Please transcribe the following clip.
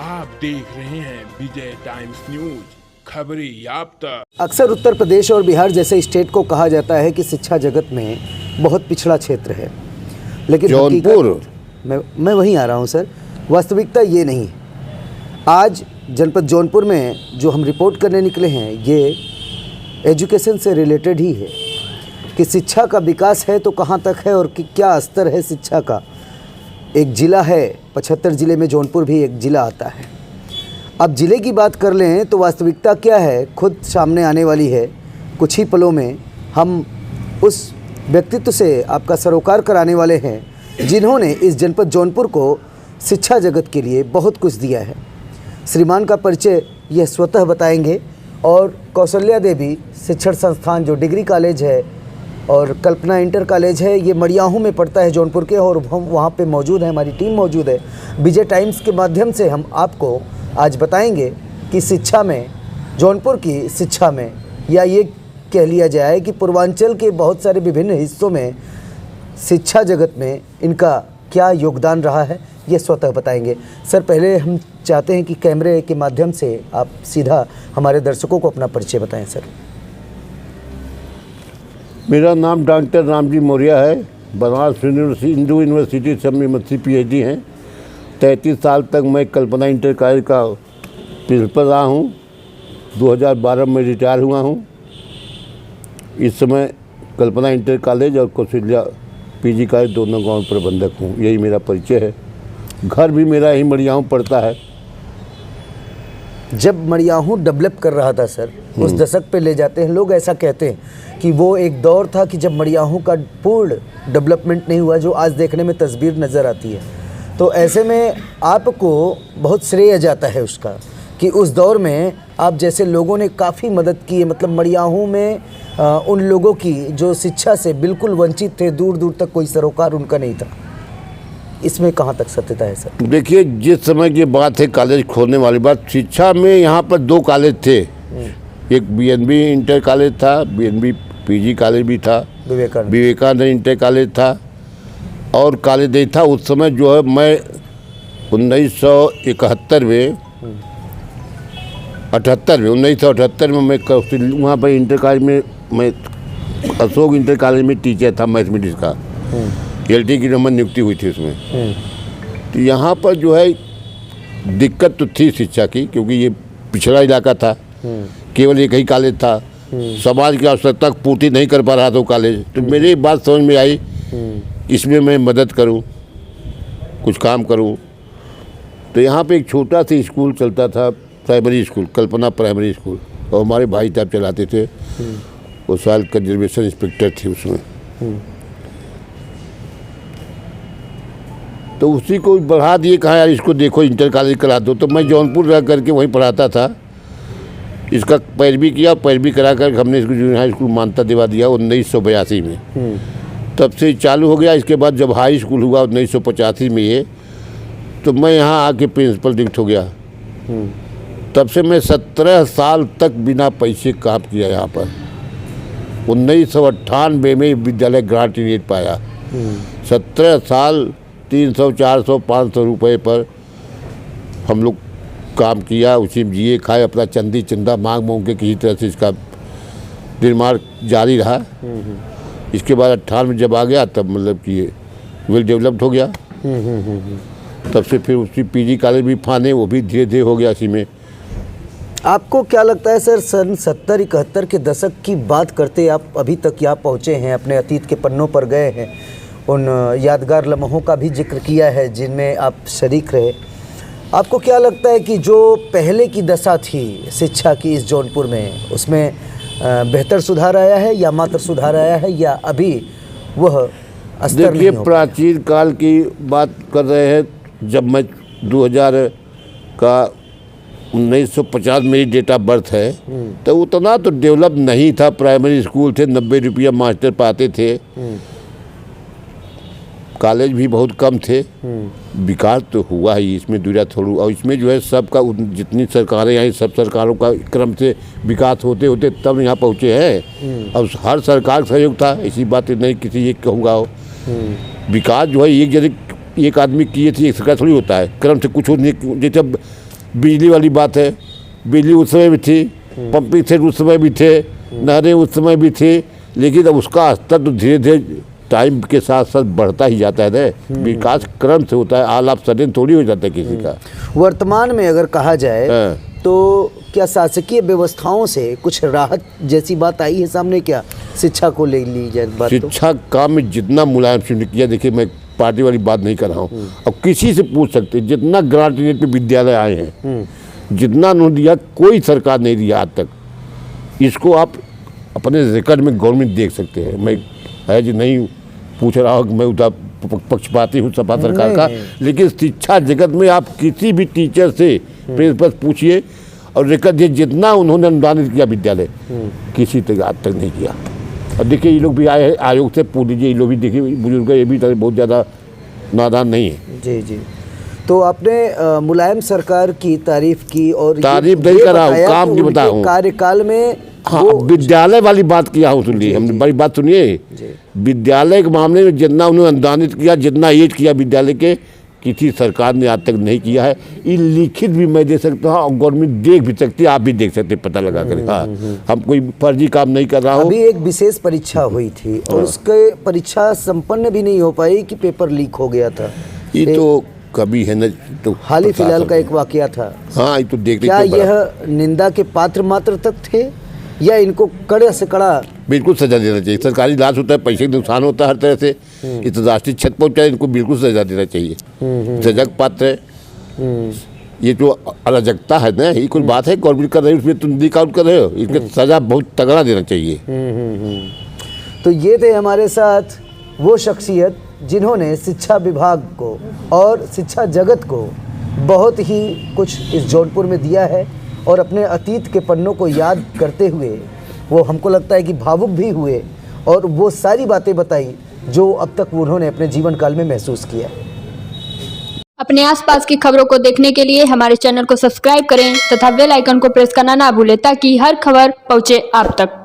आप देख रहे हैं विजय टाइम्स न्यूज, खबरें याफ्ता। अक्सर उत्तर प्रदेश और बिहार जैसे स्टेट को कहा जाता है कि शिक्षा जगत में बहुत पिछड़ा क्षेत्र है, लेकिन जौनपुर मैं वहीं आ रहा हूं सर। वास्तविकता ये नहीं है। आज जनपद जौनपुर में जो हम रिपोर्ट करने निकले हैं ये एजुकेशन से रिलेटेड ही है कि शिक्षा का विकास है तो कहाँ तक है और क्या स्तर है शिक्षा का। एक ज़िला है, 75 ज़िले में जौनपुर भी एक ज़िला आता है। अब ज़िले की बात कर लें तो वास्तविकता क्या है खुद सामने आने वाली है। कुछ ही पलों में हम उस व्यक्तित्व से आपका सरोकार कराने वाले हैं जिन्होंने इस जनपद जौनपुर को शिक्षा जगत के लिए बहुत कुछ दिया है। श्रीमान का परिचय यह स्वतः बताएंगे और कौशल्या देवी शिक्षण संस्थान जो डिग्री कॉलेज है और कल्पना इंटर कॉलेज है, ये मड़ियाहू में पड़ता है जौनपुर के, और हम वहाँ पे मौजूद हैं, हमारी टीम मौजूद है। विजय टाइम्स के माध्यम से हम आपको आज बताएंगे कि शिक्षा में, जौनपुर की शिक्षा में, या ये कह लिया जाए कि पूर्वांचल के बहुत सारे विभिन्न हिस्सों में शिक्षा जगत में इनका क्या योगदान रहा है, ये स्वतः बताएंगे। सर, पहले हम चाहते हैं कि कैमरे के माध्यम से आप सीधा हमारे दर्शकों को अपना परिचय बताएं। सर, मेरा नाम डॉक्टर रामजी मौर्य है। बनारस हिंदू यूनिवर्सिटी से मेरी PhD हैं। 33 साल तक मैं कल्पना इंटर कॉलेज का प्रिंसिपल रहा हूँ। 2012 में रिटायर हुआ हूँ। इस समय कल्पना इंटर कॉलेज और कौशल्या PG कॉलेज दोनों गाँव प्रबंधक हूँ। यही मेरा परिचय है। घर भी मेरा यही मड़ियाहू पड़ता है। जब मड़ियाहू डेवलप कर रहा था सर, उस दशक पे ले जाते हैं लोग, ऐसा कहते हैं कि वो एक दौर था कि जब मड़ियाहू का पूर्ण डेवलपमेंट नहीं हुआ जो आज देखने में तस्वीर नज़र आती है। तो ऐसे में आपको बहुत श्रेय जाता है उसका कि उस दौर में आप जैसे लोगों ने काफ़ी मदद की है। मतलब मड़ियाहू में उन लोगों की जो शिक्षा से बिल्कुल वंचित थे, दूर दूर तक कोई सरोकार उनका नहीं था। इसमें कहाँ तक सत्यता है सर? देखिए, जिस समय की बात है कॉलेज खोलने वाली बात, शिक्षा में यहाँ पर 2 कॉलेज थे। एक BNB इंटर कॉलेज था, BNB PG कॉलेज भी था, विवेकानंद इंटर कॉलेज था, और कॉलेज नहीं था उस समय। जो है मैं 1978 में मैं वहाँ पर इंटर कॉलेज में, मैं अशोक इंटर कॉलेज में टीचर था मैथमेटिक्स का। LT की नंबर नियुक्ति हुई थी उसमें। तो यहाँ पर जो है दिक्कत तो थी शिक्षा की, क्योंकि ये पिछड़ा इलाका था, केवल एक ही कॉलेज था, समाज की आवश्यकता पूर्ति नहीं कर पा रहा था वो कॉलेज। तो मेरी बात समझ में आई, इसमें मैं मदद करूं, कुछ काम करूं। तो यहाँ पे एक छोटा सा स्कूल चलता था, प्राइमरी स्कूल, कल्पना प्राइमरी स्कूल, और हमारे भाई साहब चलाते थे। वो साल कंजर्वेशन इंस्पेक्टर थे उसमें। तो उसी को बढ़ा दिए, कहा यार इसको देखो इंटर कॉलेज करा दो। तो मैं जौनपुर रह करके वहीं पढ़ाता था। इसका पैरवी किया, पैरवी करा कर हमने इसको जूनियर हाई स्कूल मान्यता दिवा दिया 1982 में। तब से चालू हो गया। इसके बाद जब हाई स्कूल हुआ 1985 में ये, तो मैं यहाँ आके प्रिंसिपल नियुक्त हो गया। तब से मैं 17 साल तक बिना पैसे काम किया यहाँ पर। 1998 में विद्यालय ग्रांट इनेट पाया। 17 साल 300, 400, 500 रुपये पर हम लोग काम किया। उसी में जिए खाए, अपना चंदी चंदा मांग के किसी तरह से इसका निर्माण जारी रहा। इसके बाद 98 में जब आ गया तब मतलब कि ये वेल डेवलप्ड हो गया। तब से फिर उसी PG कॉलेज भी फाने, वो भी धीरे धीरे हो गया इसी में। आपको क्या लगता है सर, सन 70-71 के दशक की बात करते आप अभी तक यहाँ पहुँचे हैं, अपने अतीत के पन्नों पर गए हैं, उन यादगार लम्हों का भी जिक्र किया है जिनमें आप शरीक रहे। आपको क्या लगता है कि जो पहले की दशा थी शिक्षा की इस जौनपुर में, उसमें बेहतर सुधार आया है या मात्र सुधार आया है, या अभी वह स्तर नहीं? देखिए, प्राचीन काल की बात कर रहे हैं। जब मैं 1950 मेरी डेट ऑफ बर्थ है, तो उतना तो डेवलप नहीं था। प्राइमरी स्कूल थे, 90 रुपया मास्टर पाते थे। कॉलेज भी बहुत कम थे। विकास तो हुआ ही, इसमें दूरिया थोड़ी। और इसमें जो है सबका, जितनी सरकारें आई, सब सरकारों का क्रम से विकास होते होते तब यहाँ पहुँचे हैं। अब हर सरकार का सहयोग था, ऐसी बात नहीं किसी एक कहूँगा हो। विकास जो है एक आदमी किए थे, एक सरकार थोड़ी होता है, क्रम से कुछ नहीं। जैसे बिजली वाली बात है, बिजली उस समय भी थी, पंपिंग सेट उस समय भी थे, नहरें उस समय भी थी, लेकिन अब उसका स्तर तो धीरे धीरे टाइम के साथ साथ बढ़ता ही जाता है ना। विकास क्रम से होता है, आल आप सडन थोड़ी हो जाता है किसी का। वर्तमान में अगर कहा जाए तो क्या शासकीय व्यवस्थाओं से कुछ राहत जैसी बात आई है सामने? क्या शिक्षा को ले ली जाए बात? शिक्षा काम में जितना मुलायम सिंह ने किया, देखिए मैं पार्टी वाली बात नहीं कर रहा हूँ, अब किसी से पूछ सकते जितना ग्रांट रेट पे विद्यालय आए हैं, जितना उन्होंने दिया कोई सरकार नहीं दिया आज तक। इसको आप अपने रिकॉर्ड में गवर्नमेंट देख सकते हैं। मैं एज नहीं पूछ रहा हूँ कि मैं उधर पक्षपाती हूँ सपा सरकार का, लेकिन शिक्षा जगत में आप किसी भी टीचर से प्रिंसिपल पूछिए और रिकॉर्ड दिए जितना उन्होंने अनुदानित किया विद्यालय, किसी तक आज तक नहीं किया। और देखिए ये लोग भी आए हैं आयोग से, पूछ लीजिए, ये लोग भी देखिए बुजुर्ग ये भी बहुत ज़्यादा नादान नहीं है। जी जी। तो आपने मुलायम सरकार की तारीफ की और तारीफ नहीं कर रहा हूँ, काम की बता रहा हूँ। कार्यकाल में हाँ, विद्यालय वाली बात किया हूँ, सुनिए हमने बड़ी बात सुनिए। विद्यालय के मामले में जितना उन्होंने अनुदानित किया, जितना एड किया विद्यालय के, किसी सरकार ने आज तक नहीं किया है। ये लिखित भी मैं दे सकता हूँ और गवर्नमेंट देख भी सकती है, आप भी देख सकते, पता लगा कर। हाँ, हम कोई फर्जी काम नहीं कर रहा हूँ। अभी एक विशेष परीक्षा हुई थी और उसके परीक्षा संपन्न भी नहीं हो पाई कि पेपर लीक हो गया था। ये तो कभी है ना, तो हाल ही फिलहाल का एक वाकया था। हाँ, ये तो देख क्या यह निंदा के पात्र मात्र तक थे या इनको कड़े से कड़ा? बिल्कुल सजा देना चाहिए। सरकारी लाश होता है, पैसे का नुकसान होता है हर तरह से, ये तो राष्ट्रीय छत पहुँचा है, इनको बिल्कुल सजा देना चाहिए। सजा का पात्र है। ये जो अराजकता है ना, ये कोई बात है गवर्नमेंट कर रही है, उसमें तुम डिकाउंट कर रहे हो, इसमें सजा बहुत तगड़ा देना चाहिए। तो ये थे हमारे साथ वो शख्सियत जिन्होंने शिक्षा विभाग को और शिक्षा जगत को बहुत ही कुछ इस जौनपुर में दिया है और अपने अतीत के पन्नों को याद करते हुए वो हमको लगता है कि भावुक भी हुए और वो सारी बातें बताई जो अब तक उन्होंने अपने जीवन काल में महसूस किया। अपने आसपास की खबरों को देखने के लिए हमारे चैनल को सब्सक्राइब करें तथा बेल आइकन को प्रेस करना ना भूलें ताकि हर खबर पहुंचे आप तक।